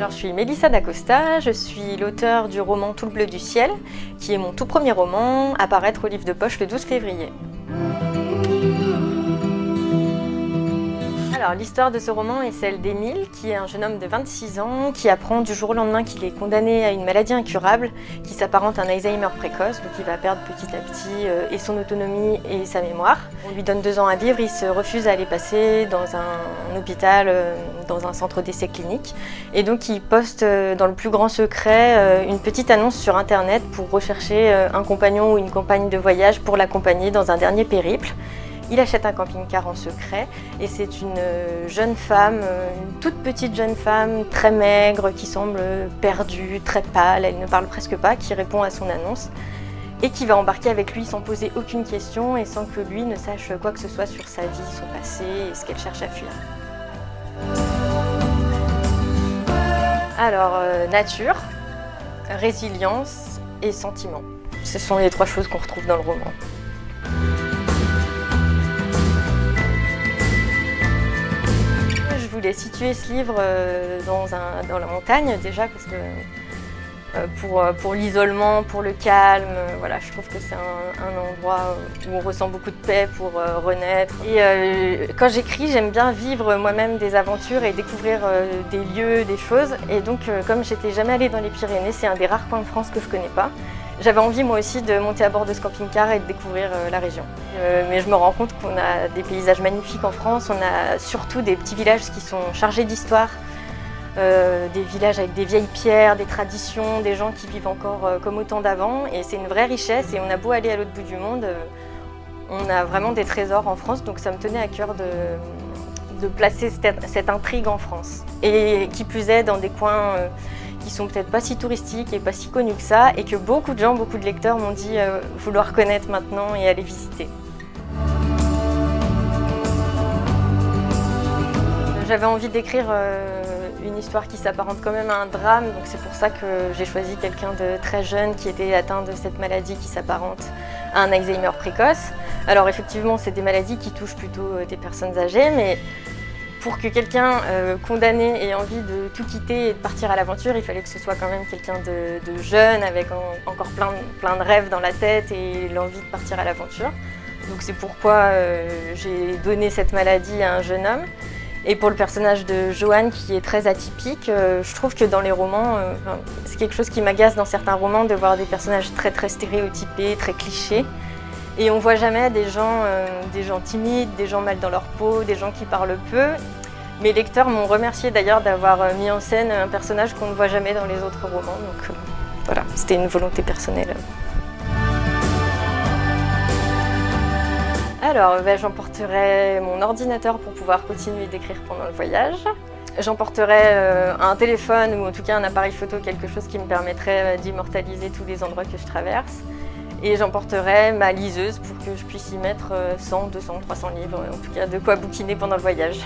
Alors, je suis Mélissa Dacosta, je suis l'auteure du roman Tout le bleu du ciel, qui est mon tout premier roman, à paraître au livre de poche le 12 février. Alors, l'histoire de ce roman est celle d'Émile, qui est un jeune homme de 26 ans, qui apprend du jour au lendemain qu'il est condamné à une maladie incurable, qui s'apparente à un Alzheimer précoce, donc il va perdre petit à petit et son autonomie et sa mémoire. On lui donne 2 ans à vivre, il se refuse à aller passer dans un hôpital, dans un centre d'essai clinique. Et donc il poste dans le plus grand secret une petite annonce sur internet pour rechercher un compagnon ou une compagne de voyage pour l'accompagner dans un dernier périple. Il achète un camping-car en secret et c'est une jeune femme, une toute petite jeune femme très maigre qui semble perdue, très pâle, elle ne parle presque pas, qui répond à son annonce et qui va embarquer avec lui sans poser aucune question et sans que lui ne sache quoi que ce soit sur sa vie, son passé et ce qu'elle cherche à fuir. Alors, nature, résilience et sentiment. Ce sont les 3 choses qu'on retrouve dans le roman. Je voulais situer ce livre dans la montagne déjà parce que pour l'isolement, pour le calme, voilà, je trouve que c'est un endroit où on ressent beaucoup de paix pour renaître. Et quand j'écris, j'aime bien vivre moi-même des aventures et découvrir des lieux, des choses. Et donc comme j'étais jamais allée dans les Pyrénées, c'est un des rares coins de France que je connais pas. J'avais envie moi aussi de monter à bord de ce camping-car et de découvrir la région. Mais je me rends compte qu'on a des paysages magnifiques en France, on a surtout des petits villages qui sont chargés d'histoire, des villages avec des vieilles pierres, des traditions, des gens qui vivent encore comme au temps d'avant et c'est une vraie richesse et on a beau aller à l'autre bout du monde, on a vraiment des trésors en France donc ça me tenait à cœur de placer cette intrigue en France et qui plus est dans des coins qui sont peut-être pas si touristiques et pas si connus que ça et que beaucoup de gens, beaucoup de lecteurs m'ont dit vouloir connaître maintenant et aller visiter. J'avais envie d'écrire une histoire qui s'apparente quand même à un drame, donc c'est pour ça que j'ai choisi quelqu'un de très jeune qui était atteint de cette maladie qui s'apparente à un Alzheimer précoce. Alors effectivement, c'est des maladies qui touchent plutôt des personnes âgées, mais pour que quelqu'un condamné ait envie de tout quitter et de partir à l'aventure, il fallait que ce soit quand même quelqu'un de jeune, avec encore plein de rêves dans la tête et l'envie de partir à l'aventure. Donc c'est pourquoi j'ai donné cette maladie à un jeune homme. Et pour le personnage de Johan, qui est très atypique, je trouve que dans les romans, c'est quelque chose qui m'agace dans certains romans, de voir des personnages très stéréotypés, très clichés. Et on voit jamais des gens timides, des gens mal dans leur peau, des gens qui parlent peu. Mes lecteurs m'ont remercié d'ailleurs d'avoir mis en scène un personnage qu'on ne voit jamais dans les autres romans. Donc voilà, c'était une volonté personnelle. Alors, j'emporterai mon ordinateur pour pouvoir continuer d'écrire pendant le voyage. J'emporterai un téléphone ou en tout cas un appareil photo, quelque chose qui me permettrait d'immortaliser tous les endroits que je traverse. Et j'emporterai ma liseuse pour que je puisse y mettre 100, 200, 300 livres, en tout cas de quoi bouquiner pendant le voyage.